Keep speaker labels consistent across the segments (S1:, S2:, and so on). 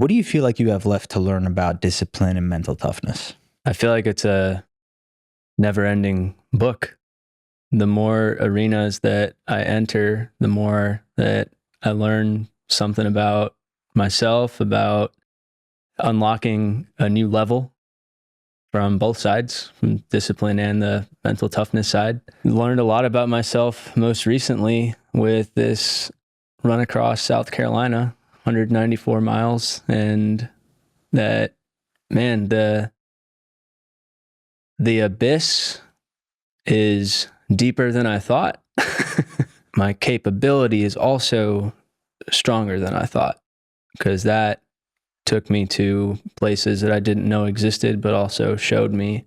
S1: What do you feel like you have left to learn about discipline and mental toughness?
S2: I feel like it's a never-ending book. The more arenas that I enter, the more that I learn something about myself, about unlocking a new level from both sides, from discipline and the mental toughness side. Learned a lot about myself most recently with this run across South Carolina, 194 miles, and that, man, the abyss is deeper than I thought. My capability is also stronger than I thought, because that took me to places that I didn't know existed, but also showed me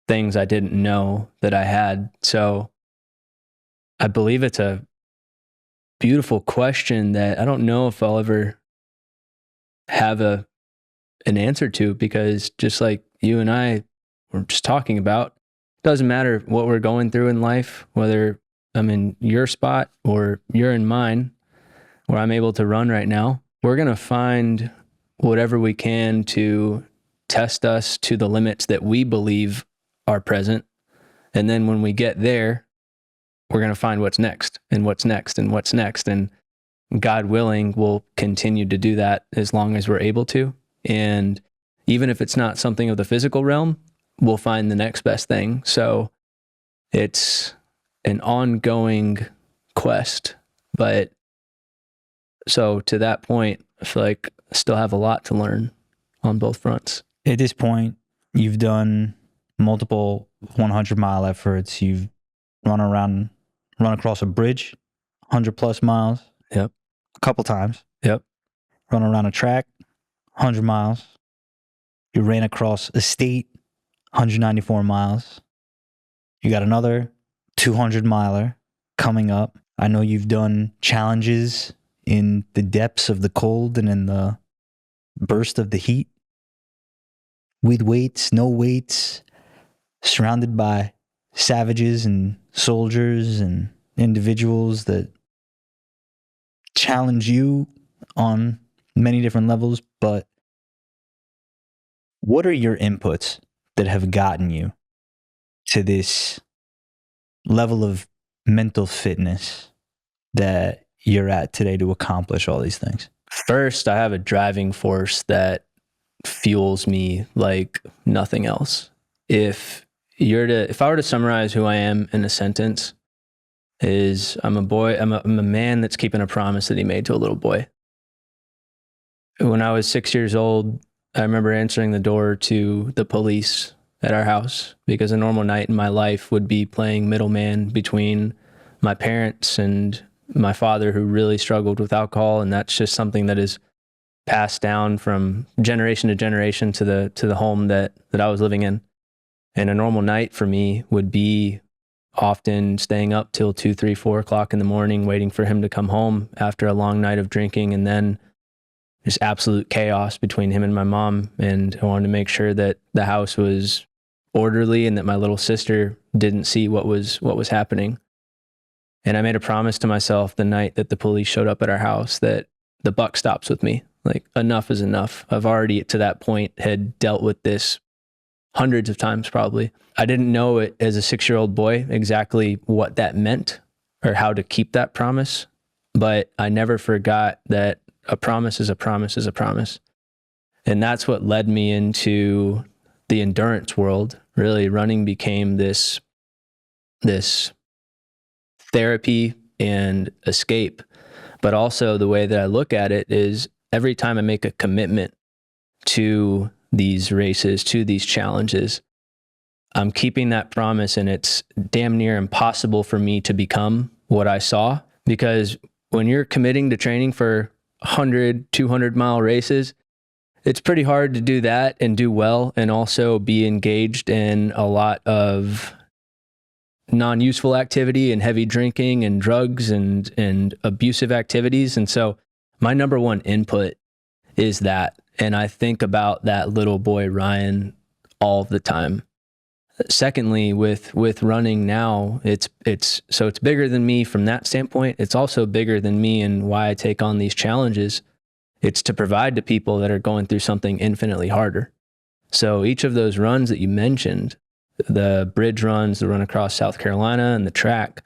S2: things I didn't know that I had. So I believe it's a beautiful question that I don't know if I'll ever have an answer to, because just like you and I were just talking about, it doesn't matter what we're going through in life, whether I'm in your spot or you're in mine, where I'm able to run right now. We're going to find whatever we can to test us to the limits that we believe are present. And then when we get there, we're going to find what's next and what's next and what's next. And God willing, we'll continue to do that as long as we're able to. And even if it's not something of the physical realm, we'll find the next best thing. So it's an ongoing quest. But so to that point, I feel like I still have a lot to learn on both fronts.
S1: At this point, you've done multiple 100-mile efforts. You've run across a bridge, 100 plus miles.
S2: Yep.
S1: A couple times.
S2: Yep.
S1: Run around a track, 100 miles. You ran across a state, 194 miles. You got another 200-miler coming up. I know you've done challenges in the depths of the cold and in the burst of the heat, with weights, no weights, surrounded by savages and soldiers and individuals that challenge you on many different levels. But what are your inputs that have gotten you to this level of mental fitness that you're at today to accomplish all these things?
S2: First, I have a driving force that fuels me like nothing else. If I were to summarize who I am in a sentence, is I'm a man that's keeping a promise that he made to a little boy. When I was 6 years old, I remember answering the door to the police at our house, because a normal night in my life would be playing middleman between my parents and my father, who really struggled with alcohol. And that's just something that is passed down from generation to generation to the home that I was living in. And a normal night for me would be often staying up till 2, 3, 4 o'clock in the morning, waiting for him to come home after a long night of drinking, and then just absolute chaos between him and my mom. And I wanted to make sure that the house was orderly and that my little sister didn't see what was happening. And I made a promise to myself the night that the police showed up at our house that the buck stops with me. Like, enough is enough. I've already, to that point, had dealt with this hundreds of times probably. I didn't know it as a 6-year-old boy exactly what that meant or how to keep that promise, but I never forgot that a promise is a promise is a promise. And that's what led me into the endurance world. Really, running became this therapy and escape. But also the way that I look at it is, every time I make a commitment to these races, to these challenges, I'm keeping that promise, and it's damn near impossible for me to become what I saw. Because when you're committing to training for 100, 200-mile races, it's pretty hard to do that and do well and also be engaged in a lot of non-useful activity and heavy drinking and drugs and abusive activities. And so my number one input is that. And I think about that little boy, Ryan, all the time. Secondly, with running now, it's bigger than me from that standpoint. It's also bigger than me and why I take on these challenges It's to provide to people that are going through something infinitely harder. So each of those runs that you mentioned, the bridge runs, the run across South Carolina and the track,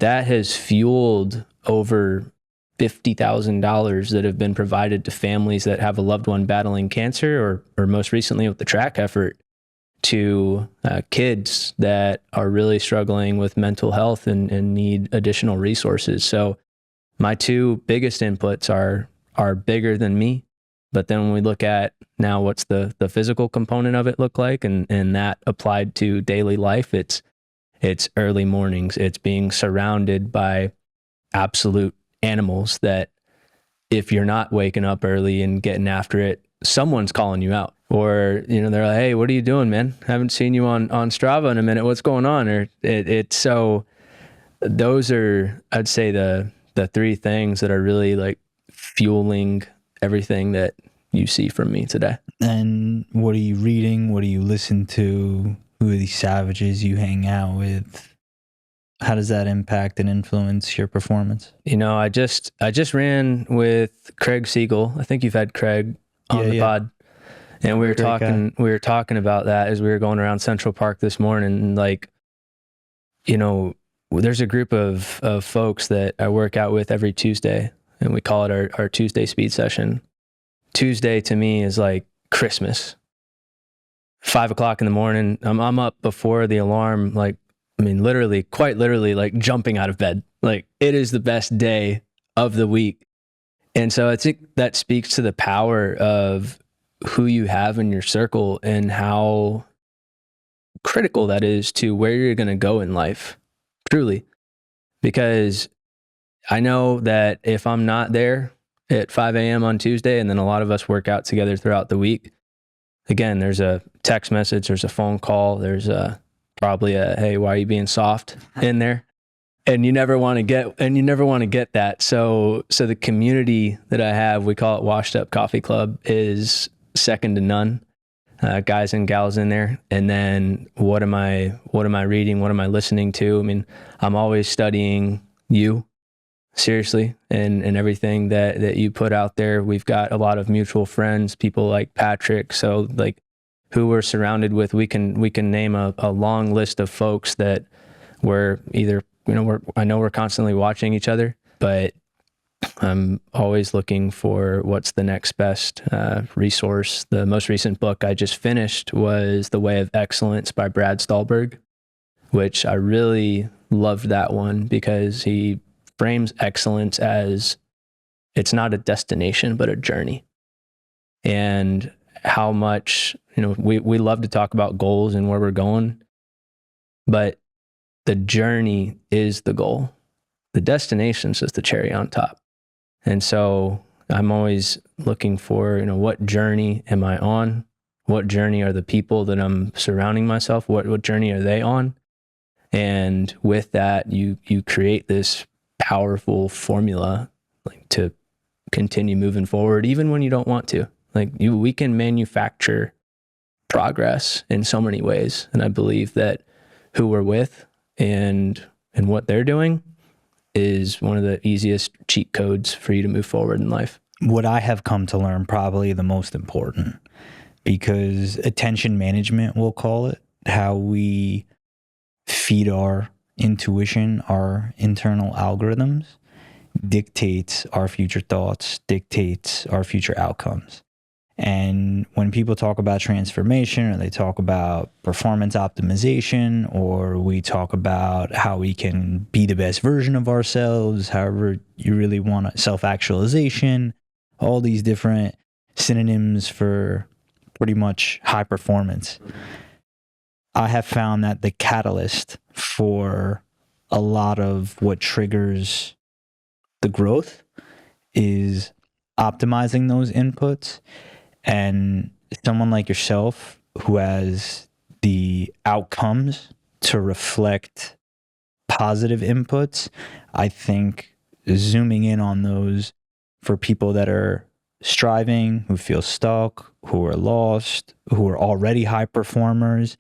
S2: that has fueled over $50,000 that have been provided to families that have a loved one battling cancer, or most recently with the track effort, to kids that are really struggling with mental health and need additional resources. So my two biggest inputs are bigger than me. But then when we look at now what's the physical component of it look like, and that applied to daily life, it's early mornings. It's being surrounded by absolute animals that if you're not waking up early and getting after it, someone's calling you out. Or, they're like, hey, what are you doing, man? Haven't seen you on Strava in a minute. What's going on? Or it's so those are, I'd say, the three things that are really like fueling everything that you see from me today.
S1: And what are you reading? What do you listen to? Who are these savages you hang out with? How does that impact and influence your performance?
S2: I just ran with Craig Siegel. I think you've had Craig on the pod. And we were talking about that as we were going around Central Park this morning. Like, there's a group of folks that I work out with every Tuesday, and we call it our Tuesday speed session. Tuesday to me is like Christmas. 5 o'clock in the morning, I'm up before the alarm, quite literally like jumping out of bed. Like, it is the best day of the week. And so I think that speaks to the power of who you have in your circle and how critical that is to where you're going to go in life, truly. Because I know that if I'm not there at 5 a.m. on Tuesday, and then a lot of us work out together throughout the week, again, there's a text message, there's a phone call, there's probably a, hey, why are you being soft in there? And you never want to get that. So the community that I have, we call it Washed Up Coffee Club, is second to none. Guys and gals in there. And then what am I reading? What am I listening to? I mean, I'm always studying you, seriously, and everything that you put out there. We've got a lot of mutual friends, people like Patrick. So like who we're surrounded with, we can name a long list of folks that we're either, I know we're constantly watching each other, but I'm always looking for what's the next best resource. The most recent book I just finished was The Way of Excellence by Brad Stulberg, which I really loved that one because he frames excellence as it's not a destination, but a journey. And how much, we love to talk about goals and where we're going, but the journey is the goal. The destination's just the cherry on top. And so I'm always looking for, what journey am I on? What journey are the people that I'm surrounding myself? What journey are they on? And with that, you create this powerful formula to continue moving forward, even when you don't want to. We can manufacture progress in so many ways. And I believe that who we're with and what they're doing is one of the easiest cheat codes for you to move forward in life.
S1: What I have come to learn, probably the most important, because attention management, we'll call it, how we feed our intuition, our internal algorithms, dictates our future thoughts, dictates our future outcomes. And when people talk about transformation, or they talk about performance optimization, or we talk about how we can be the best version of ourselves, however you really want, self-actualization, all these different synonyms for pretty much high performance. I have found that the catalyst for a lot of what triggers the growth is optimizing those inputs. And someone like yourself who has the outcomes to reflect positive inputs, I think zooming in on those for people that are striving, who feel stuck, who are lost, who are already high performers,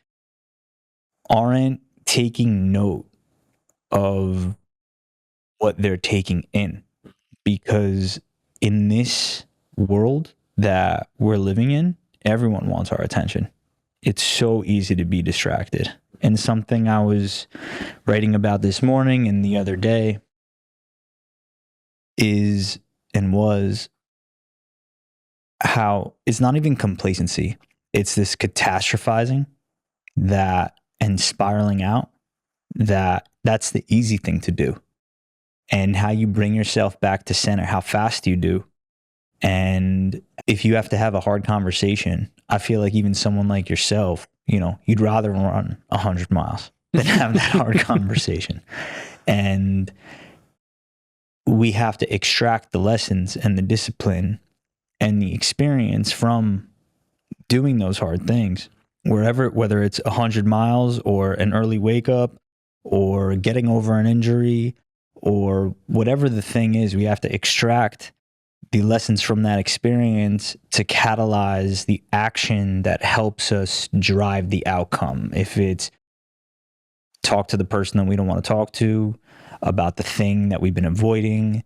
S1: aren't taking note of what they're taking in. Because in this world that we're living in, everyone wants our attention. It's so easy to be distracted. And something I was writing about this morning and the other day is and was how it's not even complacency. It's this catastrophizing that and spiraling out that's the easy thing to do. And how you bring yourself back to center, how fast you do. And if you have to have a hard conversation, I feel like even someone like yourself, you'd rather run 100 miles than have that hard conversation. And we have to extract the lessons and the discipline and the experience from doing those hard things, whether it's 100 miles or an early wake up or getting over an injury or whatever the thing is. We have to extract the lessons from that experience to catalyze the action that helps us drive the outcome. If it's talk to the person that we don't want to talk to about the thing that we've been avoiding,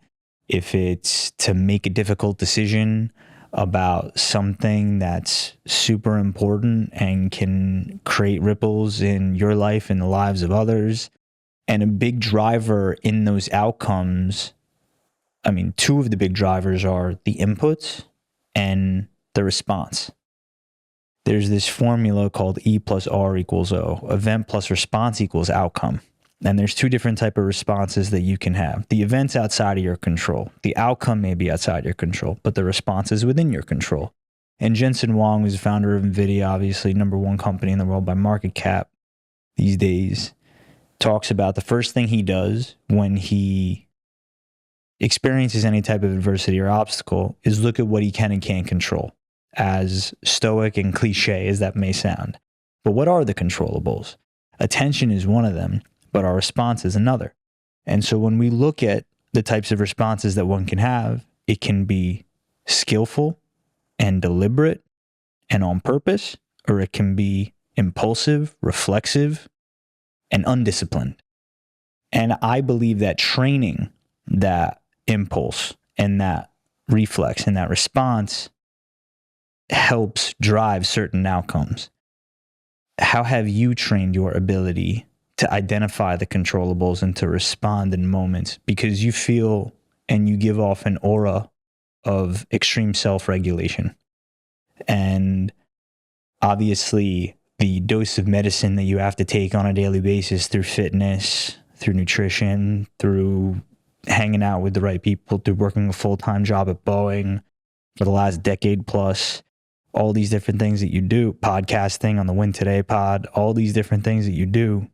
S1: if it's to make a difficult decision about something that's super important and can create ripples in your life and the lives of others. And a big driver in those outcomes, two of the big drivers are the inputs and the response. There's this formula called E plus R equals O, event plus response equals outcome. And there's two different types of responses that you can have. The event's outside of your control. The outcome may be outside your control, but the response is within your control. And Jensen Huang, who's the founder of NVIDIA, obviously #1 company in the world by market cap these days, talks about the first thing he does when he experiences any type of adversity or obstacle is look at what he can and can't control. As stoic and cliche as that may sound. But what are the controllables? Attention is one of them, but our response is another. And so when we look at the types of responses that one can have, it can be skillful and deliberate and on purpose, or it can be impulsive, reflexive, and undisciplined. And I believe that training that impulse and that reflex and that response helps drive certain outcomes. How have you trained your ability to identify the controllables and to respond in moments? Because you feel and you give off an aura of extreme self-regulation. And obviously, the dose of medicine that you have to take on a daily basis through fitness, through nutrition, through hanging out with the right people, through working a full-time job at Boeing for the last decade plus, all these different things that you do, podcasting on the Win Today pod, all these different things that you do.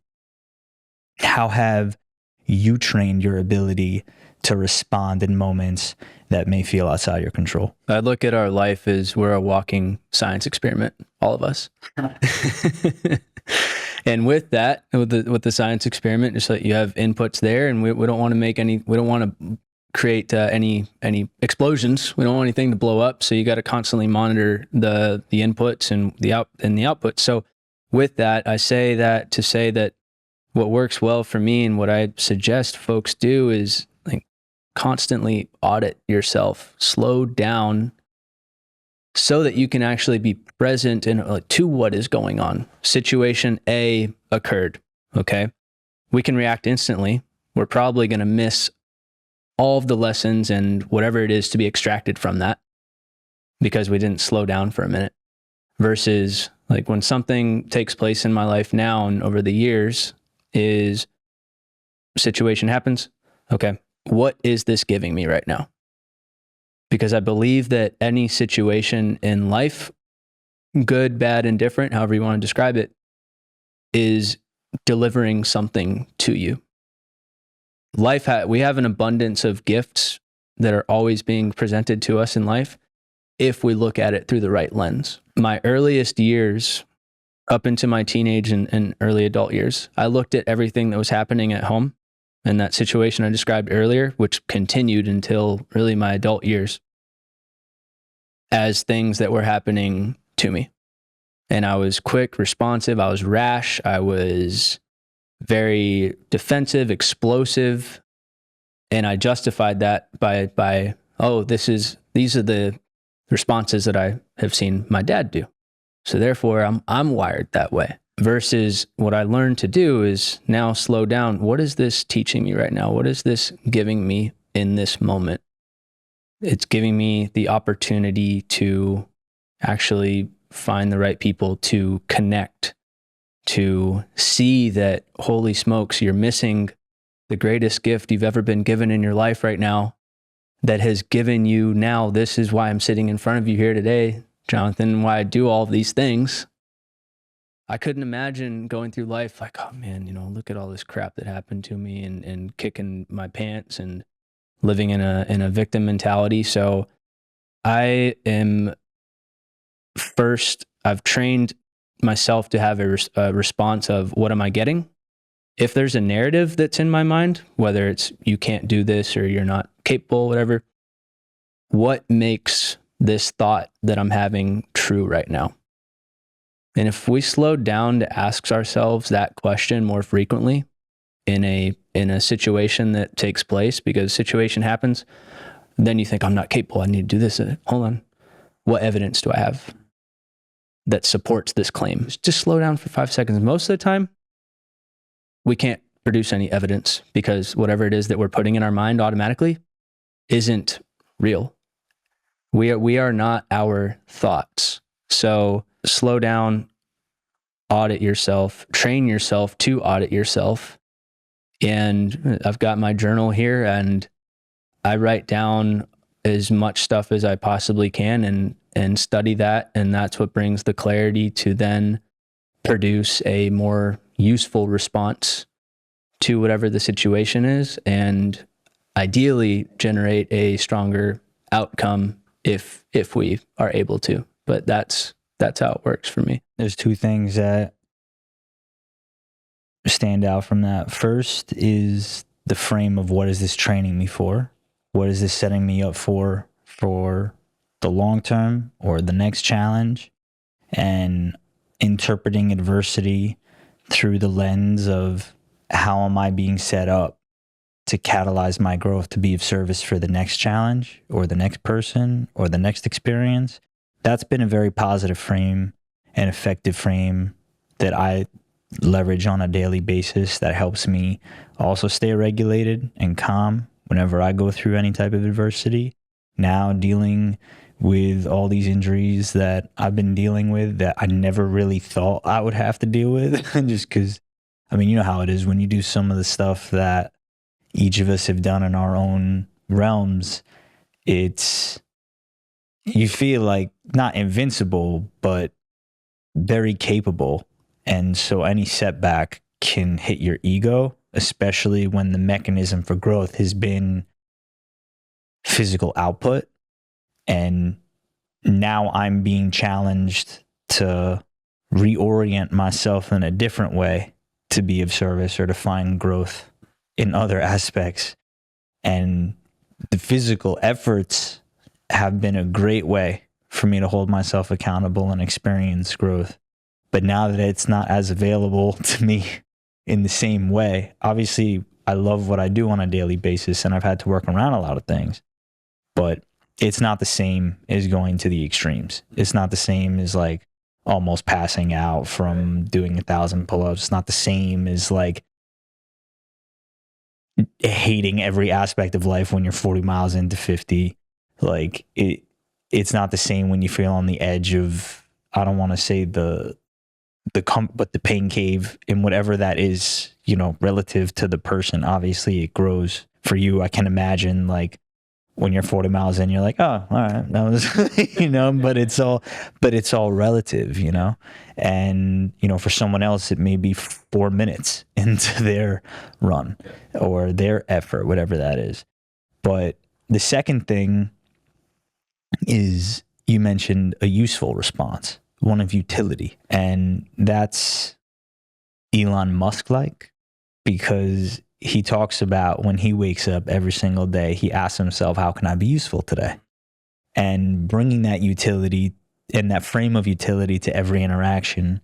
S1: How have you trained your ability to respond in moments that may feel outside your control?
S2: I look at our life as we're a walking science experiment, all of us. And with that, with the science experiment, just like you have inputs there, and we don't want to create any explosions. We don't want anything to blow up. So you got to constantly monitor the inputs and the outputs. So with that, I say that to say that what works well for me and what I suggest folks do is like constantly audit yourself, slow down so that you can actually be present to what is going on. Situation A occurred. Okay. We can react instantly. We're probably going to miss all of the lessons and whatever it is to be extracted from that because we didn't slow down for a minute. Versus like when something takes place in my life now and over the years is situation happens. Okay. What is this giving me right now? Because I believe that any situation in life, good, bad, indifferent, however you want to describe it, is delivering something to you. We have an abundance of gifts that are always being presented to us in life if we look at it through the right lens. My earliest years, up into my teenage and early adult years, I looked at everything that was happening at home and that situation I described earlier, which continued until really my adult years, as things that were happening to me. And I was quick, responsive, I was rash, I was very defensive, explosive, and I justified that by these are the responses that I have seen my dad do. So therefore, I'm wired that way. Versus what I learned to do is now slow down. What is this teaching me right now? What is this giving me in this moment? It's giving me the opportunity to actually find the right people, to connect, to see that, holy smokes, you're missing the greatest gift you've ever been given in your life right now, that has given you now, this is why I'm sitting in front of you here today, Jonathan, why I do all of these things. I couldn't imagine going through life like, oh man, look at all this crap that happened to me, and kicking my pants and living in a victim mentality. So I am first, I've trained myself to have a response of, what am I getting? If there's a narrative that's in my mind, whether it's you can't do this or you're not capable, whatever, what makes this thought that I'm having true right now? And if we slow down to ask ourselves that question more frequently in a situation that takes place, because situation happens, then you think, I'm not capable, I need to do this. Hold on. What evidence do I have that supports this claim? Just slow down for 5 seconds. Most of the time, we can't produce any evidence because whatever it is that we're putting in our mind automatically isn't real. We are not our thoughts. So slow down, audit yourself, train yourself to audit yourself. And I've got my journal here, and I write down as much stuff as I possibly can and study that. And that's what brings the clarity to then produce a more useful response to whatever the situation is, and ideally generate a stronger outcome if we are able to. But that's how it works for me.
S1: There's two things that stand out from that. First is the frame of, what is this training me for? What is this setting me up for the long term or the next challenge? And interpreting adversity through the lens of, how am I being set up to catalyze my growth to be of service for the next challenge or the next person or the next experience? That's been a very positive frame and effective frame that I leverage on a daily basis, that helps me also stay regulated and calm whenever I go through any type of adversity. Now dealing with all these injuries that I've been dealing with that I never really thought I would have to deal with, just because, you know how it is when you do some of the stuff that each of us have done in our own realms. You feel like not invincible, but very capable. And so any setback can hit your ego, especially when the mechanism for growth has been physical output. And now I'm being challenged to reorient myself in a different way to be of service or to find growth in other aspects. And the physical efforts have been a great way for me to hold myself accountable and experience growth. But now that it's not as available to me in the same way, obviously I love what I do on a daily basis, and I've had to work around a lot of things, but it's not the same as going to the extremes. It's not the same as like almost passing out from doing 1,000 pull-ups. It's not the same as like hating every aspect of life when you're 40 miles into 50. Like it's not the same when you feel on the edge of, I don't want to say but the pain cave, and whatever that is, relative to the person. Obviously it grows for you. I can imagine like when you're 40 miles in, you're like, oh, all right, that was, but it's all relative, and, for someone else, it may be 4 minutes into their run or their effort, whatever that is. But the second thing is, you mentioned a useful response, one of utility, and that's Elon Musk-like, because he talks about when he wakes up every single day, he asks himself, how can I be useful today? And bringing that utility and that frame of utility to every interaction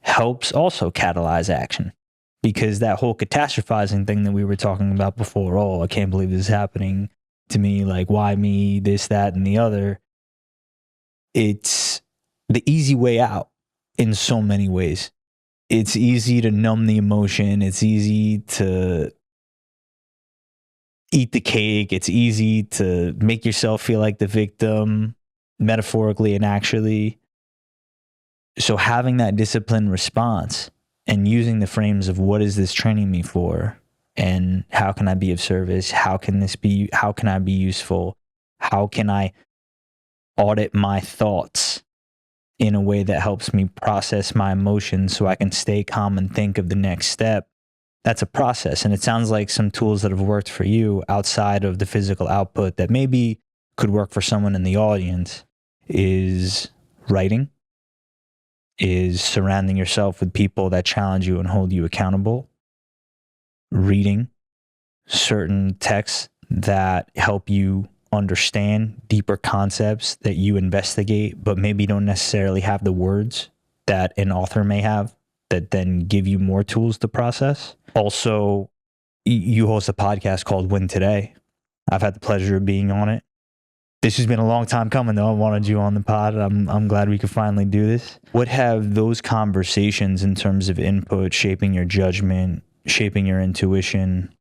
S1: helps also catalyze action, because that whole catastrophizing thing that we were talking about before, oh, I can't believe this is happening to me, like, why me, this, that, and the other, it's the easy way out in so many ways. It's easy to numb the emotion. It's easy to eat the cake. It's easy to make yourself feel like the victim, metaphorically and actually. So having that disciplined response and using the frames of what is this training me for, and how can I be of service? How can I be useful? How can I audit my thoughts in a way that helps me process my emotions so I can stay calm and think of the next step? That's a process. And it sounds like some tools that have worked for you outside of the physical output that maybe could work for someone in the audience is writing, is surrounding yourself with people that challenge you and hold you accountable, reading certain texts that help you understand deeper concepts that you investigate, but maybe don't necessarily have the words that an author may have, that then give you more tools to process. Also, you host a podcast called Win Today. I've had the pleasure of being on it. This has been a long time coming, though. I wanted you on the pod. I'm glad we could finally do this. What have those conversations in terms of input, shaping your judgment, shaping your intuition,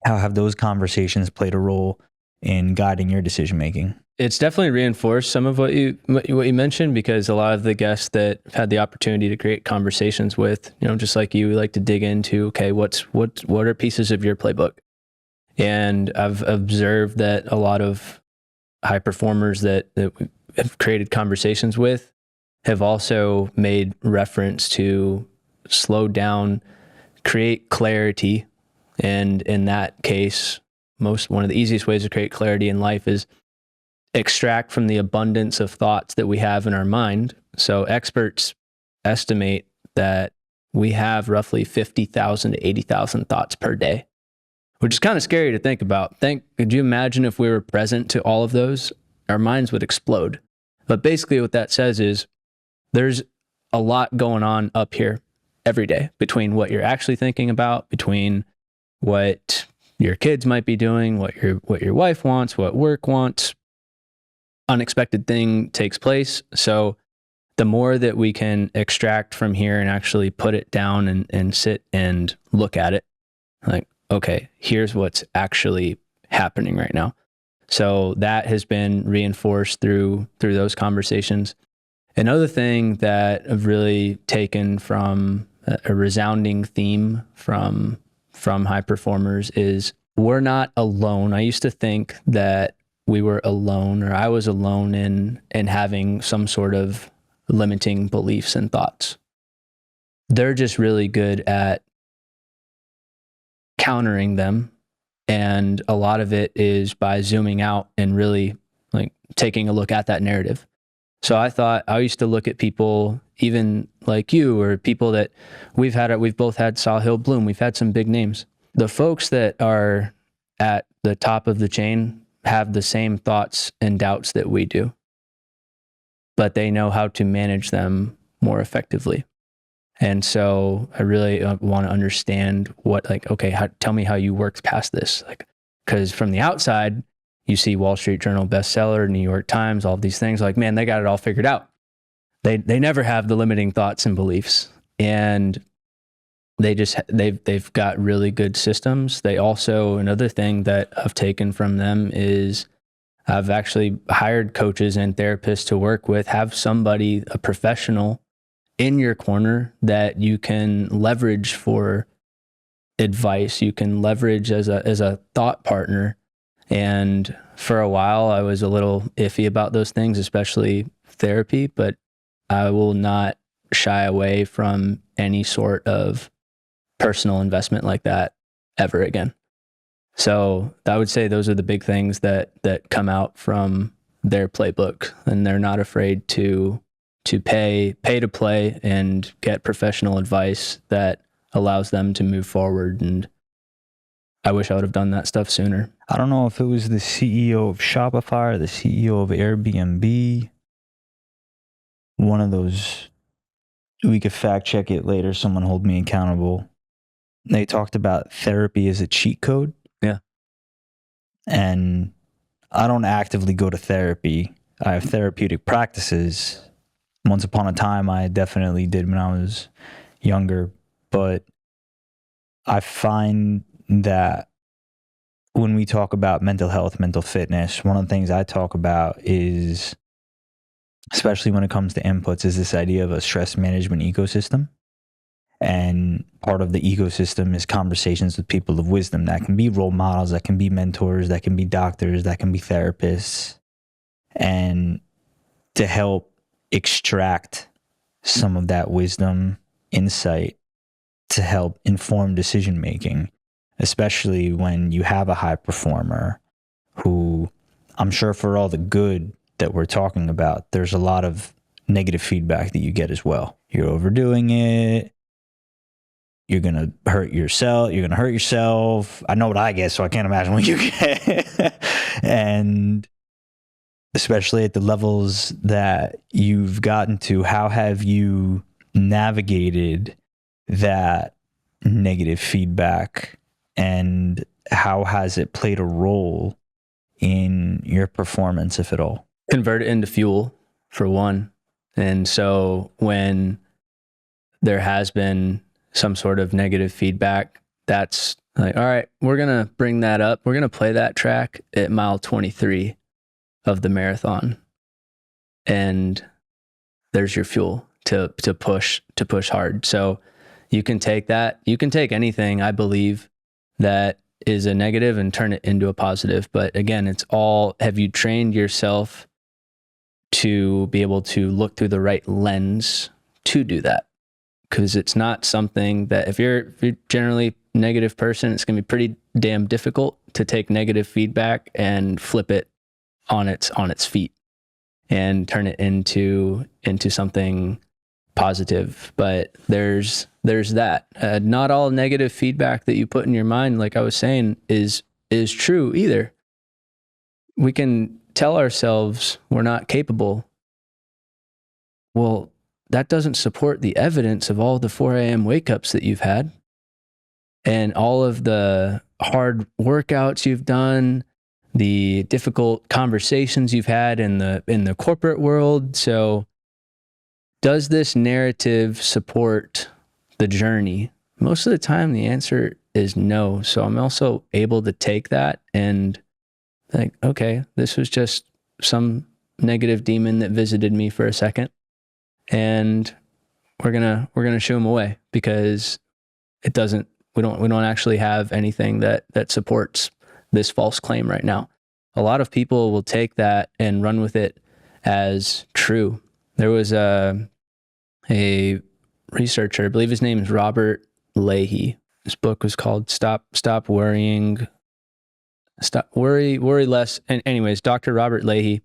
S1: how have those conversations played a role in guiding your decision making?
S2: It's definitely reinforced some of what you mentioned, because a lot of the guests that I've had the opportunity to create conversations with, just like you, we like to dig into, okay, what are pieces of your playbook? And I've observed that a lot of high performers that we have created conversations with have also made reference to slow down, create clarity. And in that case, one of the easiest ways to create clarity in life is extract from the abundance of thoughts that we have in our mind. So experts estimate that we have roughly 50,000 to 80,000 thoughts per day, which is kind of scary to think about. Could you imagine if we were present to all of those? Our minds would explode. But basically what that says is there's a lot going on up here every day, between what you're actually thinking about, between what your kids might be doing, what your wife wants, what work wants. Unexpected thing takes place. So the more that we can extract from here and actually put it down and sit and look at it, like, okay, here's what's actually happening right now. So that has been reinforced through those conversations. Another thing that I've really taken from a resounding theme from high performers is we're not alone. I used to think that we were alone, or I was alone in having some sort of limiting beliefs and thoughts. They're just really good at countering them. And a lot of it is by zooming out and really like taking a look at that narrative. So I used to look at people, even like you, or people that we've both had Sahil Bloom. We've had some big names. The folks that are at the top of the chain have the same thoughts and doubts that we do, but they know how to manage them more effectively. And so I really want to understand tell me how you worked past this. Because from the outside, you see Wall Street Journal bestseller, New York Times, all these things, like, man, they got it all figured out. They never have the limiting thoughts and beliefs. And they've got really good systems. They also, another thing that I've taken from them is I've actually hired coaches and therapists to work with, have somebody, a professional in your corner that you can leverage for advice, you can leverage as a thought partner. And for a while, I was a little iffy about those things, especially therapy, but I will not shy away from any sort of personal investment like that ever again. So I would say those are the big things that come out from their playbook, and they're not afraid to pay to play and get professional advice that allows them to move forward. And I wish I would have done that stuff sooner.
S1: I don't know if it was the CEO of Shopify or the CEO of Airbnb. One of those, we could fact check it later. Someone hold me accountable. They talked about therapy as a cheat code.
S2: Yeah.
S1: And I don't actively go to therapy. I have therapeutic practices. Once upon a time, I definitely did when I was younger, but I find that when we talk about mental health, mental fitness, one of the things I talk about is, especially when it comes to inputs, is this idea of a stress management ecosystem. And part of the ecosystem is conversations with people of wisdom. That can be role models, that can be mentors, that can be doctors, that can be therapists. And to help extract some of that wisdom, insight, to help inform decision making, especially when you have a high performer who, I'm sure for all the good that we're talking about, there's a lot of negative feedback that you get as well. You're overdoing it. You're going to hurt yourself. I know what I get, so I can't imagine what you get. And especially at the levels that you've gotten to, how have you navigated that negative feedback, and how has it played a role in your performance, if at all?
S2: Convert it into fuel, for one. And so when there has been some sort of negative feedback, that's like, all right, we're going to bring that up. We're going to play that track at mile 23 of the marathon. And there's your fuel to push hard. So you can take that, you can take anything, I believe, that is a negative and turn it into a positive. But again, it's all, have you trained yourself to be able to look through the right lens to do that? Because it's not something that, if you're generally a negative person, it's going to be pretty damn difficult to take negative feedback and flip it on its feet and turn it into something positive. But there's that. Not all negative feedback that you put in your mind, like I was saying, is true either. We can tell ourselves we're not capable. Well, that doesn't support the evidence of all the 4 a.m. wake-ups that you've had and all of the hard workouts you've done, the difficult conversations you've had in the corporate world. So does this narrative support the journey? Most of the time, the answer is no. So I'm also able to take that and think, okay, this was just some negative demon that visited me for a second. And we're gonna shoo him away, because it doesn't. We don't actually have anything that supports this false claim right now. A lot of people will take that and run with it as true. There was a researcher, I believe his name is Robert Leahy. His book was called Stop Worrying, Worry Less. And anyways, Dr. Robert Leahy.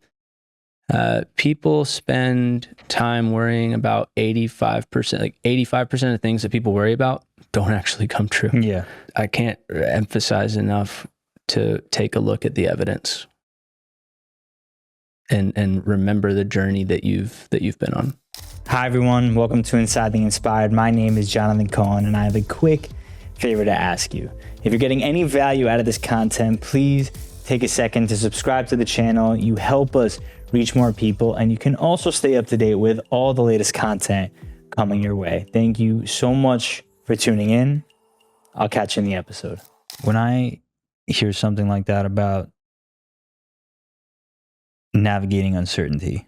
S2: People spend time worrying about 85%, like 85% of things that people worry about don't actually come true.
S1: Yeah.
S2: I can't emphasize enough to take a look at the evidence and remember the journey that you've been on.
S1: Hi, everyone. Welcome to Inside the Inspired. My name is Jonathan Cohen, and I have a quick favor to ask you. If you're getting any value out of this content, please take a second to subscribe to the channel. You help us reach more people, and you can also stay up to date with all the latest content coming your way. Thank you so much for tuning in. I'll catch you in the episode. When I hear something like that about navigating uncertainty,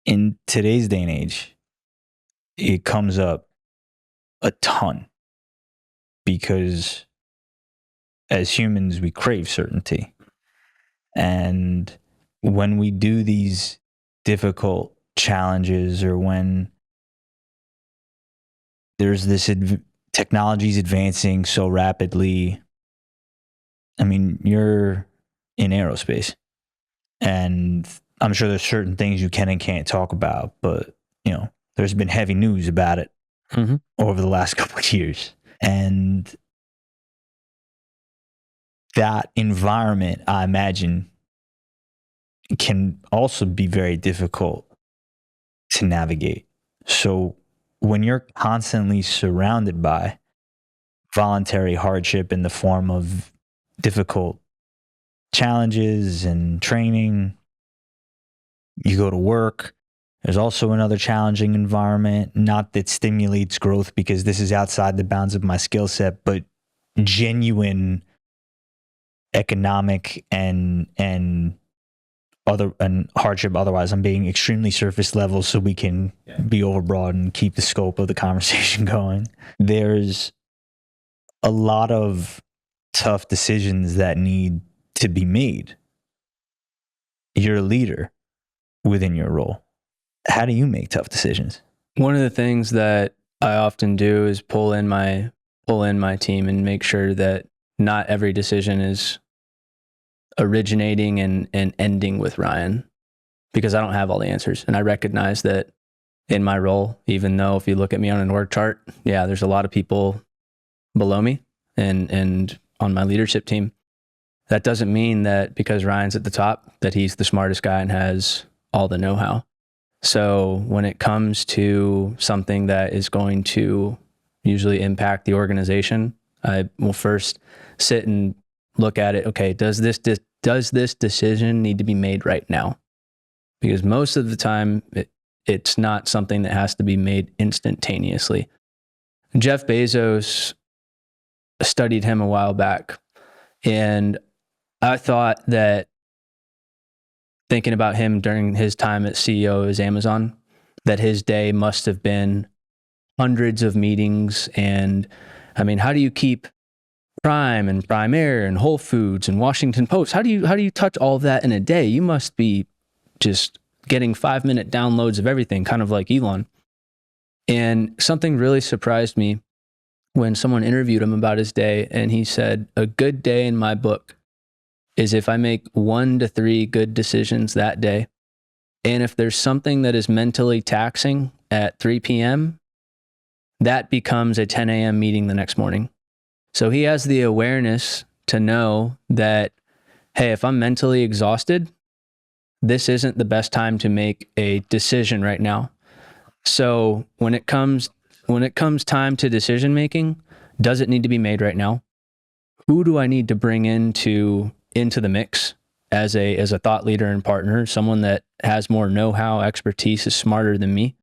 S1: in today's day and age, it comes up a ton, because as humans, we crave certainty. And when we do these difficult challenges, or when there's this technology's advancing so rapidly, I mean, you're in aerospace, and I'm sure there's certain things you can and can't talk about, but there's been heavy news about it over the last couple of years. And that environment, I imagine, can also be very difficult to navigate. So when you're constantly surrounded by voluntary hardship in the form of difficult challenges and training. You go to work. There's also another challenging environment, not that stimulates growth because this is outside the bounds of my skill set, but genuine economic and hardship. Otherwise, I'm being extremely surface level so we can be overbroad and keep the scope of the conversation going. There's a lot of tough decisions that need to be made. You're a leader within your role. How do you make tough decisions?
S2: One of the things that I often do is pull in my team and make sure that not every decision is originating and ending with Ryan, because I don't have all the answers. And I recognize that in my role, even though if you look at me on an org chart, yeah, there's a lot of people below me and on my leadership team. That doesn't mean that because Ryan's at the top, that he's the smartest guy and has all the know-how. So when it comes to something that is going to usually impact the organization, I will first sit and look at it. Okay, does this decision need to be made right now? Because most of the time, it's not something that has to be made instantaneously. Jeff Bezos, studied him a while back, and I thought that thinking about him during his time as CEO of Amazon, that his day must have been hundreds of meetings. And I mean, how do you keep Prime and Prime Air and Whole Foods and Washington Post? How do you touch all of that in a day? You must be just getting 5-minute downloads of everything, kind of like Elon. And something really surprised me when someone interviewed him about his day, and he said, a good day in my book is if I make 1 to 3 good decisions that day. And if there's something that is mentally taxing at 3 p.m., that becomes a 10 a.m. meeting the next morning. So he has the awareness to know that, hey, if I'm mentally exhausted, this isn't the best time to make a decision right now. So when it comes time to decision making, does it need to be made right now? Who do I need to bring into the mix as a thought leader and partner, someone that has more know-how, expertise, is smarter than me?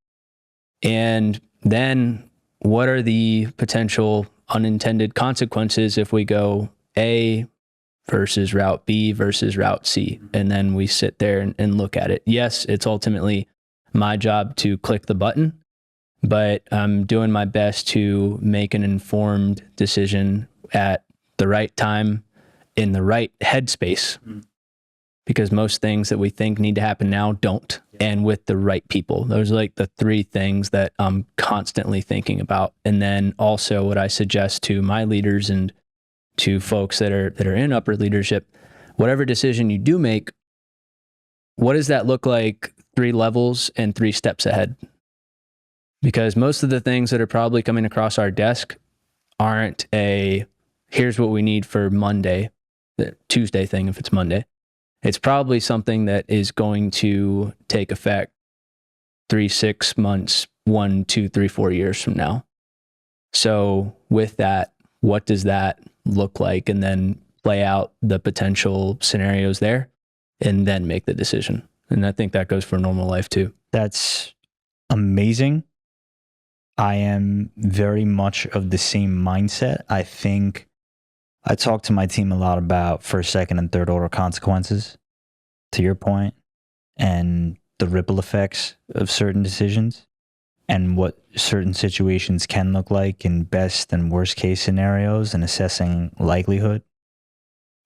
S2: And then what are the potential unintended consequences if we go A versus route B versus route C? And then we sit there and look at it. Yes, it's ultimately my job to click the button, but I'm doing my best to make an informed decision at the right time, in the right headspace, because most things that we think need to happen now don't, and with the right people. Those are like the 3 things that I'm constantly thinking about. And then also what I suggest to my leaders and to folks that are in upper leadership, whatever decision you do make, what does that look like 3 levels and 3 steps ahead? Because most of the things that are probably coming across our desk aren't here's what we need for Monday, the Tuesday thing if it's Monday. It's probably something that is going to take effect 3, 6 months, 1, 2, 3, 4 years from now. So with that, what does that look like? And then play out the potential scenarios there and then make the decision. And I think that goes for normal life too.
S1: That's amazing. I am very much of the same mindset. I think I talk to my team a lot about first, second, and third order consequences, to your point, and the ripple effects of certain decisions and what certain situations can look like in best and worst case scenarios, and assessing likelihood,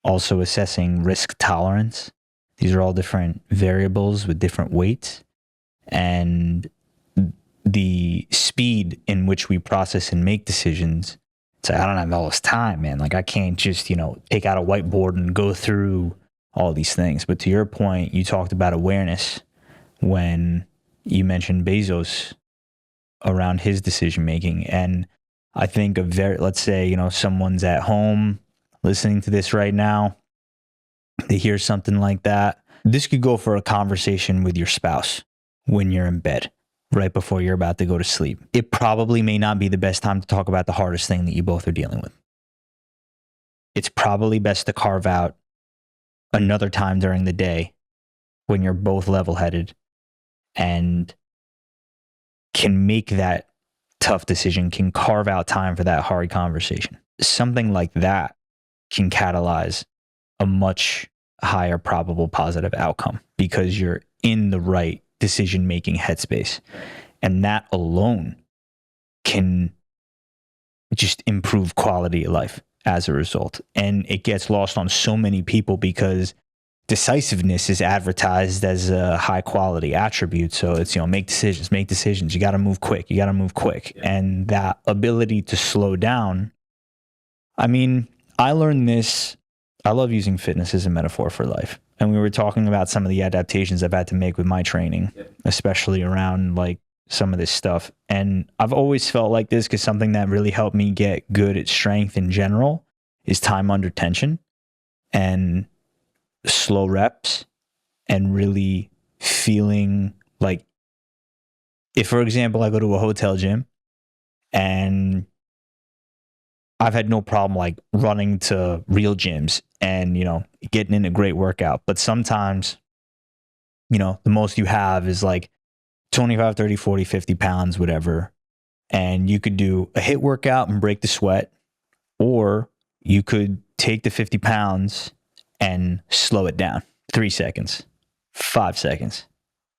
S1: also assessing risk tolerance. These are all different variables with different weights, and the speed in which we process and make decisions. It's like, I don't have all this time, man. Like, I can't just, take out a whiteboard and go through all these things. But to your point, you talked about awareness when you mentioned Bezos around his decision making. And I think let's say, someone's at home listening to this right now. They hear something like that. This could go for a conversation with your spouse when you're in bed, right before you're about to go to sleep. It probably may not be the best time to talk about the hardest thing that you both are dealing with. It's probably best to carve out another time during the day when you're both level-headed and can make that tough decision, can carve out time for that hard conversation. Something like that can catalyze a much higher probable positive outcome because you're in the right decision-making headspace. And that alone can just improve quality of life as a result. And it gets lost on so many people because decisiveness is advertised as a high quality attribute. So it's, make decisions. You got to move quick. And that ability to slow down. I mean, I learned this. I love using fitness as a metaphor for life. And we were talking about some of the adaptations I've had to make with my training, especially around like some of this stuff. And I've always felt like this because something that really helped me get good at strength in general is time under tension and slow reps and really feeling like, if, for example, I go to a hotel gym and I've had no problem like running to real gyms and, getting in a great workout. But sometimes, the most you have is like 25, 30, 40, 50 pounds, whatever. And you could do a HIIT workout and break the sweat, or you could take the 50 pounds and slow it down. 3 seconds, 5 seconds,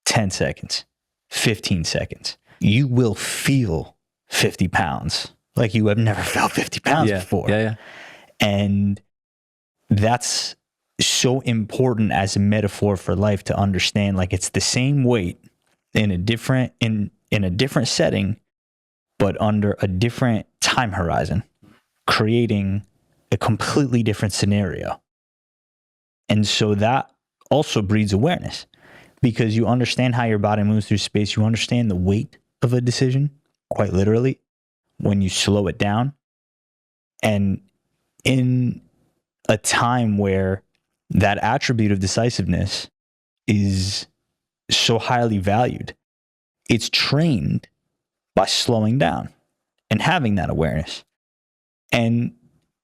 S1: 10 seconds, 15 seconds. You will feel 50 pounds like you have never felt 50 pounds before.
S2: Yeah.
S1: And that's so important as a metaphor for life to understand. Like, it's the same weight in a different setting, but under a different time horizon, creating a completely different scenario. And so that also breeds awareness because you understand how your body moves through space. You understand the weight of a decision, quite literally, when you slow it down. And in a time where that attribute of decisiveness is so highly valued, it's trained by slowing down and having that awareness. And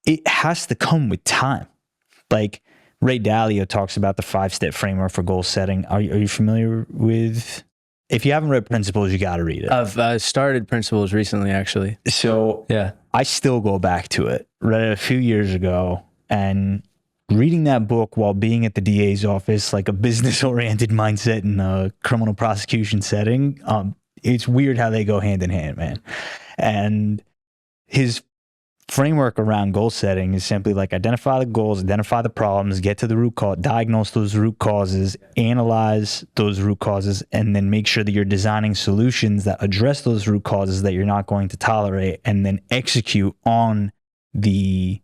S1: it has to come with time. Like Ray Dalio talks about the 5-step framework for goal setting. Are you familiar with? If you haven't read Principles, you got to read it.
S2: I've started Principles recently, actually.
S1: So
S2: yeah,
S1: I still go back to it. Read it a few years ago, and reading that book while being at the DA's office, like a business-oriented mindset in a criminal prosecution setting, it's weird how they go hand in hand, man. And his framework around goal setting is simply like identify the goals, identify the problems, get to the root cause, diagnose those root causes, analyze those root causes, and then make sure that you're designing solutions that address those root causes that you're not going to tolerate, and then execute on the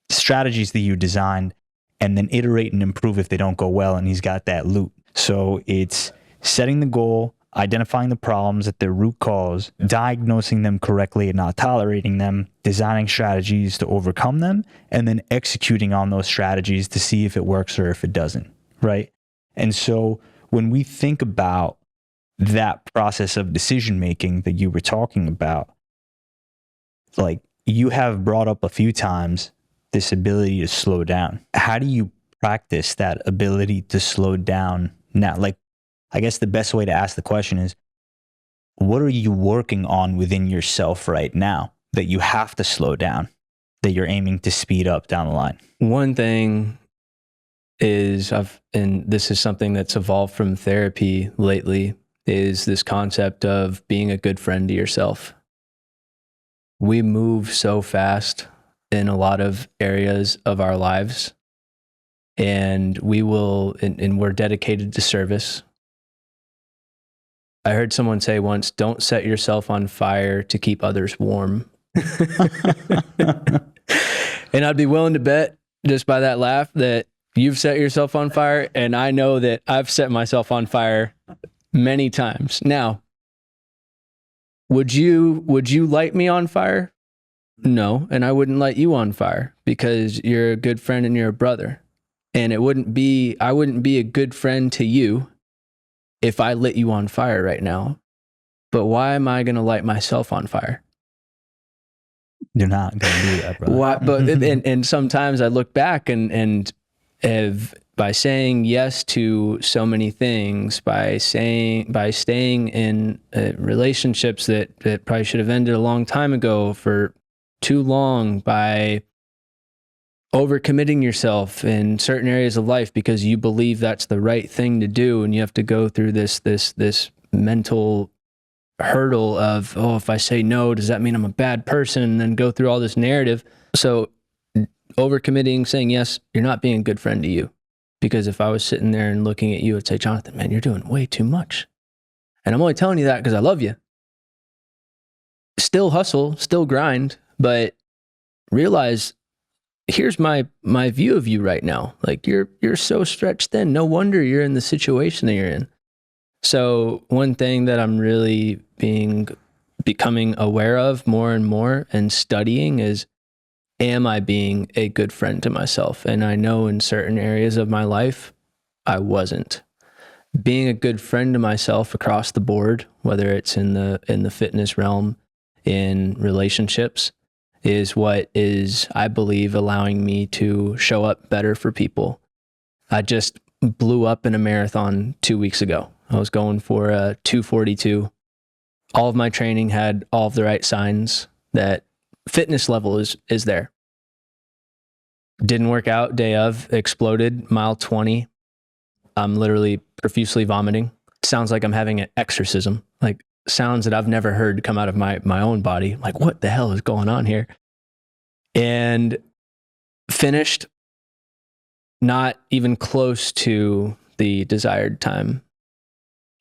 S1: strategies that you designed, and then iterate and improve if they don't go well. And he's got that loop. So it's setting the goal, identifying the problems at their root cause, diagnosing them correctly and not tolerating them, designing strategies to overcome them, and then executing on those strategies to see if it works or if it doesn't, right? And so when we think about that process of decision making that you were talking about, like you have brought up a few times this ability to slow down. How do you practice that ability to slow down now? Like, I guess the best way to ask the question is, what are you working on within yourself right now that you have to slow down, that you're aiming to speed up down the line?
S2: One thing is, and this is something that's evolved from therapy lately, is this concept of being a good friend to yourself. We move so fast in a lot of areas of our lives, and we're dedicated to service. I heard someone say once, don't set yourself on fire to keep others warm. And I'd be willing to bet, just by that laugh, that you've set yourself on fire, and I know that I've set myself on fire many times. Now, would you light me on fire? No, and I wouldn't light you on fire because you're a good friend and you're a brother. And I wouldn't be a good friend to you if I lit you on fire right now. But why am I going to light myself on fire?
S1: You're not going to do that, brother.
S2: Why? But and sometimes I look back and have by saying yes to so many things, by staying in relationships that probably should have ended a long time ago for too long, by overcommitting yourself in certain areas of life because you believe that's the right thing to do, and you have to go through this mental hurdle of, oh, if I say no, does that mean I'm a bad person? And then go through all this narrative. So overcommitting, saying yes, you're not being a good friend to you. Because if I was sitting there and looking at you, I'd say, Jonathan, man, you're doing way too much. And I'm only telling you that because I love you. Still hustle, still grind, but realize here's my view of you right now. Like you're so stretched thin. No wonder you're in the situation that you're in. So one thing that I'm really becoming aware of more and more and studying is, am I being a good friend to myself? And I know in certain areas of my life, I wasn't. Being a good friend to myself across the board, whether it's in the fitness realm, in relationships, is what is, I believe, allowing me to show up better for people. I just blew up in a marathon 2 weeks ago. I was going for a 2:42. All of my training had all of the right signs that fitness level is there. Didn't work out, day of, exploded, mile 20. I'm literally profusely vomiting. Sounds like I'm having an exorcism, like sounds that I've never heard come out of my own body. Like, what the hell is going on here? And finished not even close to the desired time.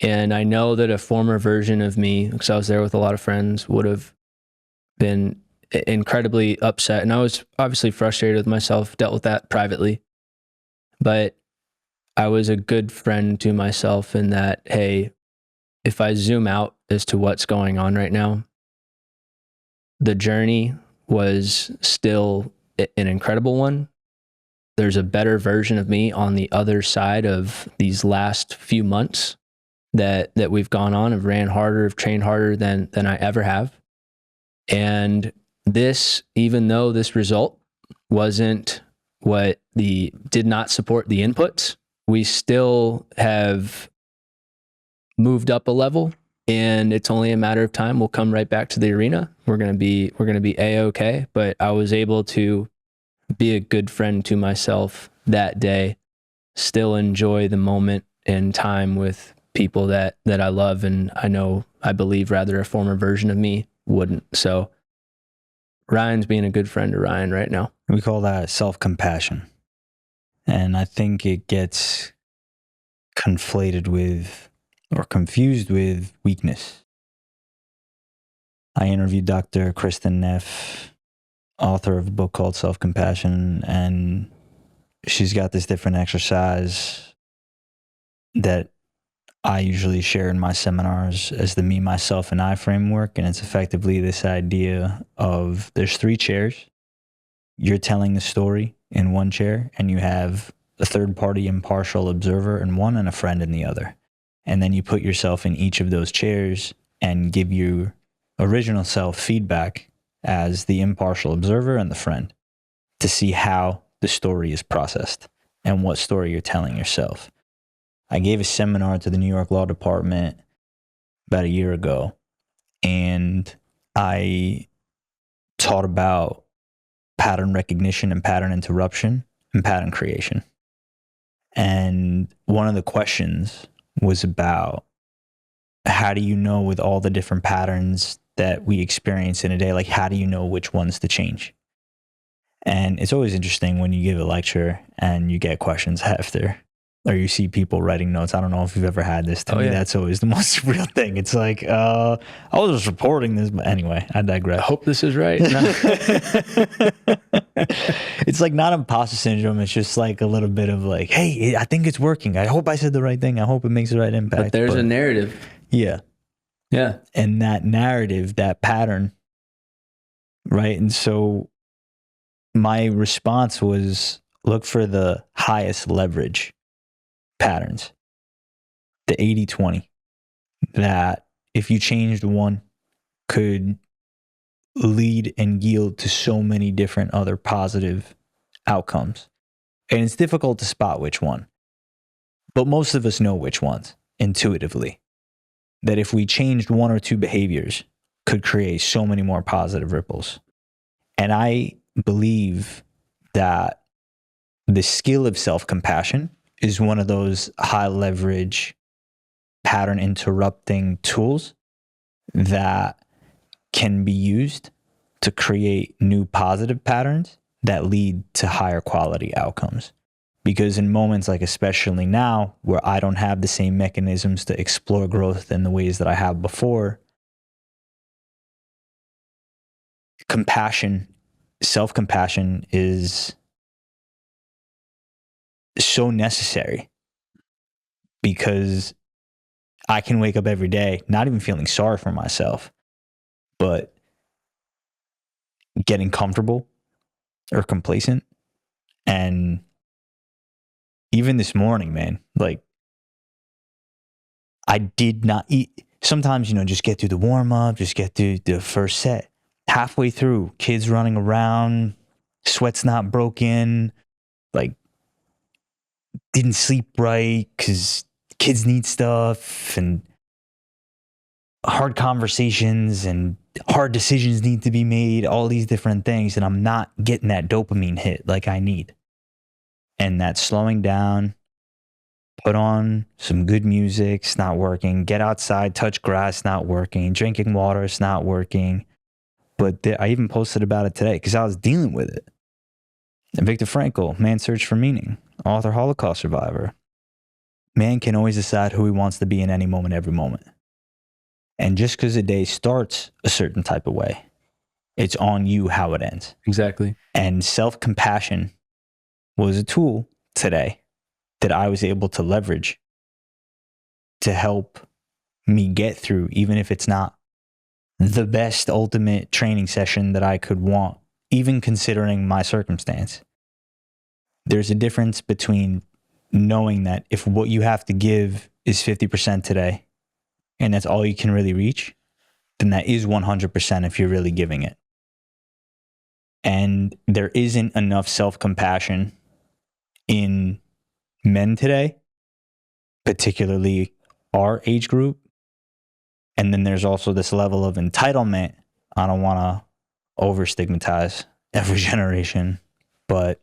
S2: And I know that a former version of me, because I was there with a lot of friends, would have been incredibly upset. And I was obviously frustrated with myself, dealt with that privately. But I was a good friend to myself in that, hey, if I zoom out as to what's going on right now, the journey was still an incredible one. There's a better version of me on the other side of these last few months that we've gone on. I've ran harder, I've trained harder than I ever have. And this, even though this result wasn't did not support the inputs, we still have moved up a level, and it's only a matter of time. We'll come right back to the arena. We're going to be A-okay. But I was able to be a good friend to myself that day, still enjoy the moment and time with people that I love, and I believe rather a former version of me wouldn't. So Ryan's being a good friend to Ryan right now.
S1: We call that self-compassion. And I think it gets conflated with or confused with weakness. I interviewed Dr. Kristen Neff, author of a book called Self-Compassion, and she's got this different exercise that I usually share in my seminars as the me, myself, and I framework. And it's effectively this idea of there's 3 chairs. You're telling the story in one chair, and you have a third-party impartial observer in one and a friend in the other. And then you put yourself in each of those chairs and give your original self feedback as the impartial observer and the friend to see how the story is processed and what story you're telling yourself. I gave a seminar to the New York Law Department about a year ago, and I taught about pattern recognition and pattern interruption and pattern creation. And one of the questions was about, how do you know with all the different patterns that we experience in a day, like how do you know which ones to change? And it's always interesting when you give a lecture and you get questions after, or you see people writing notes. I don't know if you've ever had this. To me, that's always the most real thing. It's like, I was just reporting this, but anyway, I digress.
S2: I hope this is right.
S1: It's like not imposter syndrome. It's just like a little bit of like, hey, I think it's working. I hope I said the right thing. I hope it makes the right impact.
S2: But there's a narrative.
S1: Yeah.
S2: Yeah.
S1: And that narrative, that pattern, right? And so my response was, look for the highest leverage patterns, the 80-20, that if you changed one could lead and yield to so many different other positive outcomes. And it's difficult to spot which one. But most of us know which ones intuitively. That if we changed one or two behaviors, could create so many more positive ripples. And I believe that the skill of self-compassion is one of those high leverage pattern interrupting tools that can be used to create new positive patterns that lead to higher quality outcomes. Because in moments like especially now, where I don't have the same mechanisms to explore growth in the ways that I have before, compassion, self-compassion is so necessary, because I can wake up every day not even feeling sorry for myself, but getting comfortable or complacent. And even this morning, man, like, I did not eat. Sometimes, just get through the warm up, just get through the first set. Halfway through, kids running around, sweat's not broken, like, didn't sleep right because kids need stuff, and hard conversations and hard decisions need to be made, all these different things. And I'm not getting that dopamine hit like I need. And that slowing down, put on some good music, it's not working. Get outside, touch grass, not working. Drinking water, it's not working. But I even posted about it today because I was dealing with it. And Viktor Frankl, Man's Search for Meaning, author, Holocaust survivor. Man can always decide who he wants to be in any moment, every moment. And just because a day starts a certain type of way, it's on you how it ends.
S2: Exactly.
S1: And self-compassion was a tool today that I was able to leverage to help me get through, even if it's not the best ultimate training session that I could want, even considering my circumstance. There's a difference between knowing that if what you have to give is 50% today, and that's all you can really reach, then that is 100% if you're really giving it. And there isn't enough self-compassion in men today, particularly our age group. And then there's also this level of entitlement. I don't want to over stigmatize every generation, but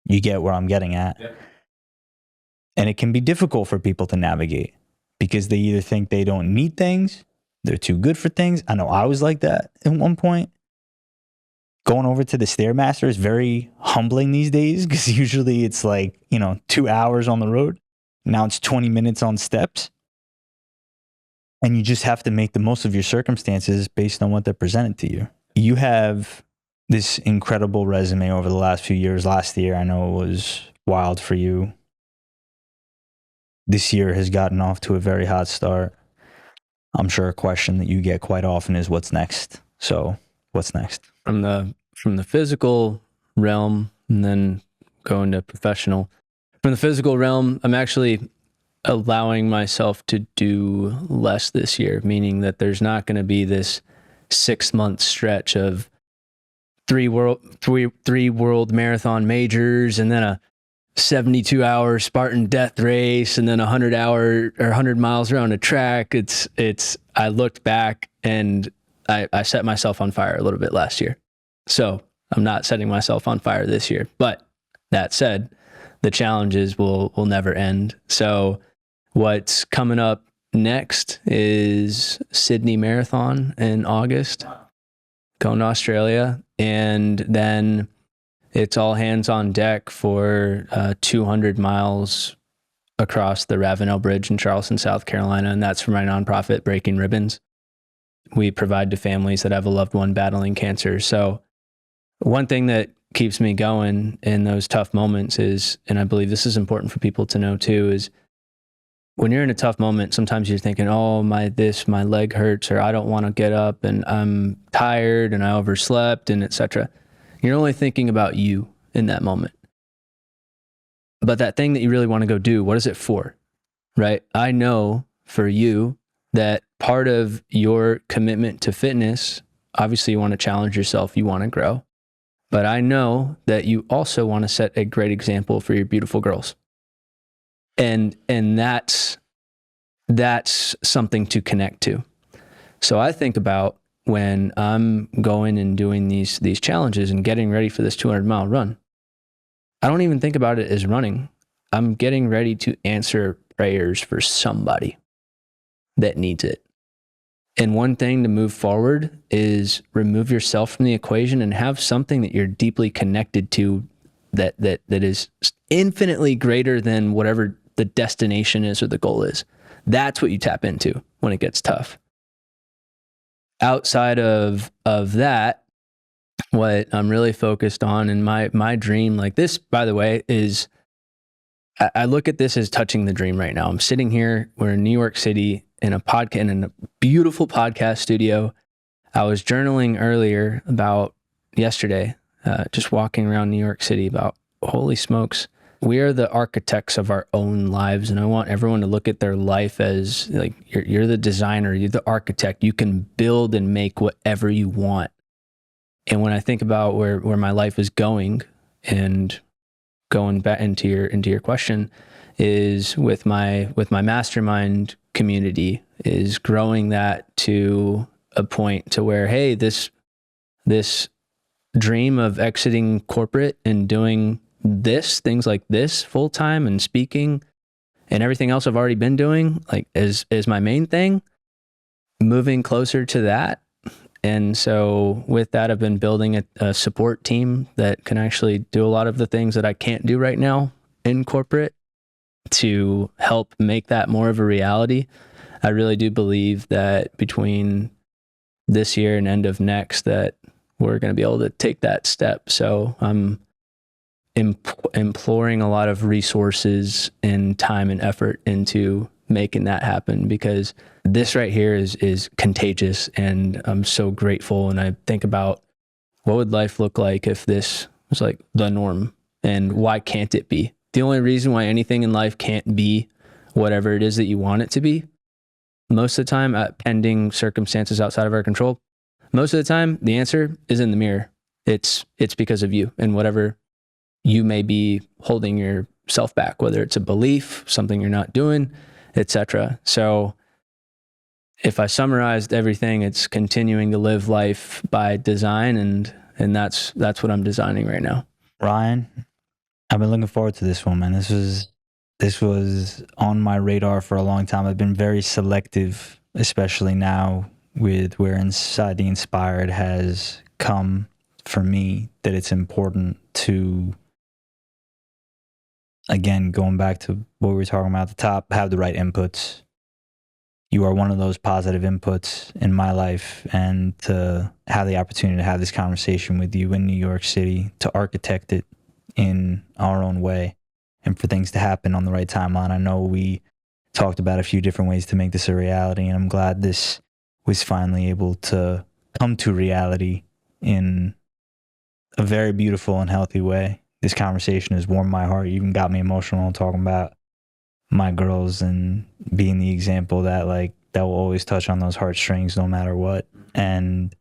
S1: you get where I'm getting at. Yep. And it can be difficult for people to navigate because they either think they don't need things, they're too good for things. I know I was like that at one point. Going over to the Stairmaster is very humbling these days because usually it's like, 2 hours on the road. Now it's 20 minutes on steps. And you just have to make the most of your circumstances based on what they're presented to you. You have this incredible resume over the last few years. Last year, I know it was wild for you. This year has gotten off to a very hot start. I'm sure a question that you get quite often is, what's next? So what's next?
S2: From the physical realm and then going to professional. From the physical realm, I'm actually allowing myself to do less this year, meaning that there's not going to be this 6-month stretch of three world marathon majors and then a 72-hour Spartan death race and then 100 miles around a track. I looked back and I set myself on fire a little bit last year. So I'm not setting myself on fire this year. But that said, the challenges will never end. So what's coming up next is Sydney Marathon in August, going to Australia. And then it's all hands on deck for 200 miles across the Ravenel Bridge in Charleston, South Carolina. And that's for my nonprofit, Breaking Ribbons. We provide to families that have a loved one battling cancer. So one thing that keeps me going in those tough moments is, and I believe this is important for people to know too, is when you're in a tough moment, sometimes you're thinking, oh, my leg hurts, or I don't want to get up, and I'm tired and I overslept, and etc. You're only thinking about you in that moment. But that thing that you really want to go do, what is it for? Right? I know for you that part of your commitment to fitness, obviously you want to challenge yourself, you want to grow. But I know that you also want to set a great example for your beautiful girls. And that's something to connect to. So I think about when I'm going and doing these challenges and getting ready for this 200-mile run, I don't even think about it as running. I'm getting ready to answer prayers for somebody that needs it. And one thing to move forward is remove yourself from the equation and have something that you're deeply connected to that is infinitely greater than whatever the destination is or the goal is. That's what you tap into when it gets tough. Outside of that, what I'm really focused on and my dream, like this, by the way, is I look at this as touching the dream right now. I'm sitting here, we're in New York City in a beautiful podcast studio. I was journaling earlier about yesterday, just walking around New York City about, holy smokes, we are the architects of our own lives. And I want everyone to look at their life as like, you're the designer, you're the architect. You can build and make whatever you want. And when I think about where my life is going, and going back into your question, is with my mastermind community, is growing that to a point to where, hey, this dream of exiting corporate and doing things like this full time and speaking and everything else I've already been doing, like is my main thing, moving closer to that. And so with that, I've been building a support team that can actually do a lot of the things that I can't do right now in corporate to help make that more of a reality. I really do believe that between this year and end of next, that we're going to be able to take that step. So I'm imploring a lot of resources and time and effort into making that happen, because this right here is contagious, and I'm so grateful. And I think about, what would life look like if this was like the norm, and why can't it be? The only reason why anything in life can't be whatever it is that you want it to be, most of the time, pending circumstances outside of our control, most of the time the answer is in the mirror. It's because of you and whatever you may be holding yourself back, whether it's a belief, something you're not doing, etc. So if I summarized everything, it's continuing to live life by design, and that's what I'm designing right now.
S1: Ryan, I've been looking forward to this one, man. This was on my radar for a long time. I've been very selective, especially now with where Inside the Inspired has come for me, that it's important to, again, going back to what we were talking about at the top, have the right inputs. You are one of those positive inputs in my life, and to have the opportunity to have this conversation with you in New York City, to architect it in our own way, and for things to happen on the right timeline. I know we talked about a few different ways to make this a reality, and I'm glad this was finally able to come to reality in a very beautiful and healthy way. This conversation has warmed my heart. You even got me emotional talking about my girls and being the example that will always touch on those heartstrings no matter what. And,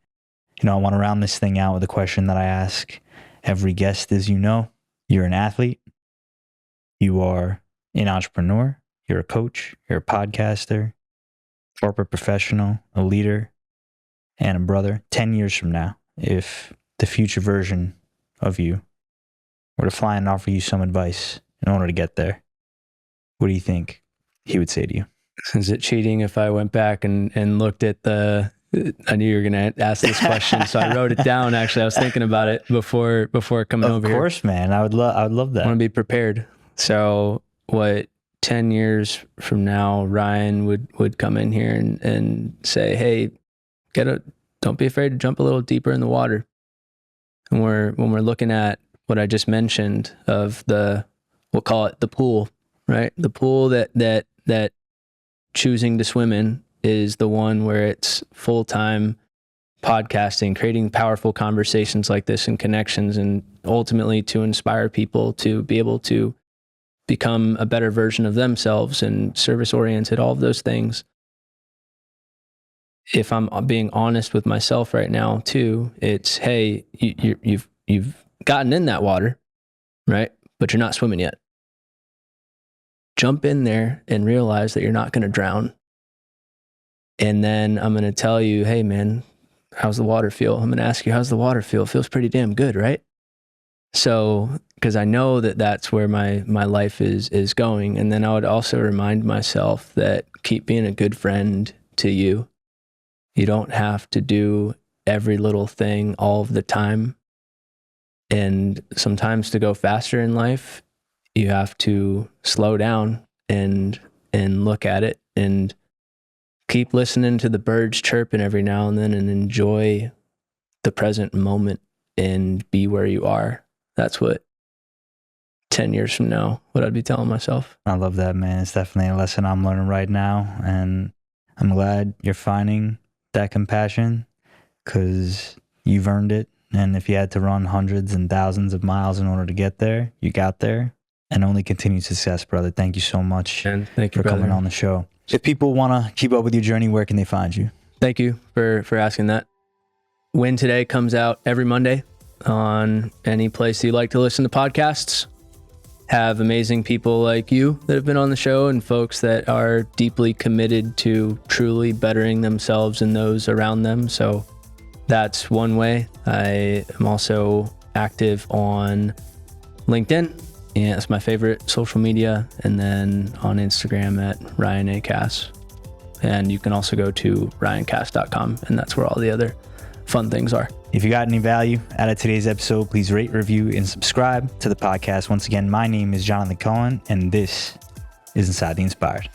S1: I want to round this thing out with a question that I ask every guest is, you're an athlete, you are an entrepreneur, you're a coach, you're a podcaster, corporate professional, a leader, and a brother. 10 years from now, if the future version of you were to fly and offer you some advice in order to get there, what do you think he would say to you?
S2: Is it cheating if I went back and looked at I knew you were going to ask this question, so I wrote it down. Actually, I was thinking about it before coming over here.
S1: Of course, man. I would love that.
S2: I want to be prepared. So what, 10 years from now, Ryan would come in here and say, hey, don't be afraid to jump a little deeper in the water. And when we're looking at what I just mentioned of we'll call it the pool, right? The pool that choosing to swim in is the one where it's full-time podcasting, creating powerful conversations like this and connections, and ultimately to inspire people to be able to become a better version of themselves and service-oriented, all of those things. If I'm being honest with myself right now too, it's, hey, you've gotten in that water, right? But you're not swimming yet. Jump in there and realize that you're not going to drown. And then I'm going to tell you, hey man, how's the water feel? I'm going to ask you, how's the water feel? It feels pretty damn good, right? So, because I know that that's where my life is going. And then I would also remind myself that keep being a good friend to you. You don't have to do every little thing all of the time. And sometimes to go faster in life, you have to slow down and look at it and keep listening to the birds chirping every now and then and enjoy the present moment and be where you are. That's what 10 years from now, what I'd be telling myself.
S1: I love that, man. It's definitely a lesson I'm learning right now. And I'm glad you're finding that compassion because you've earned it. And if you had to run hundreds and thousands of miles in order to get there, you got there. And only continued success, brother. Thank you so much
S2: And thank you,
S1: for coming on the show. If people want to keep up with your journey, where can they find you?
S2: Thank you for asking that. Win Today comes out every Monday on any place that you like to listen to podcasts. Have amazing people like you that have been on the show and folks that are deeply committed to truly bettering themselves and those around them. So that's one way. I am also active on LinkedIn. Yeah, it's my favorite social media. And then on Instagram at Ryan A. Cass. And you can also go to ryancass.com, and that's where all the other fun things are.
S1: If you got any value out of today's episode, please rate, review, and subscribe to the podcast. Once again, my name is Jonathan Cohen, and this is Inside the Inspired.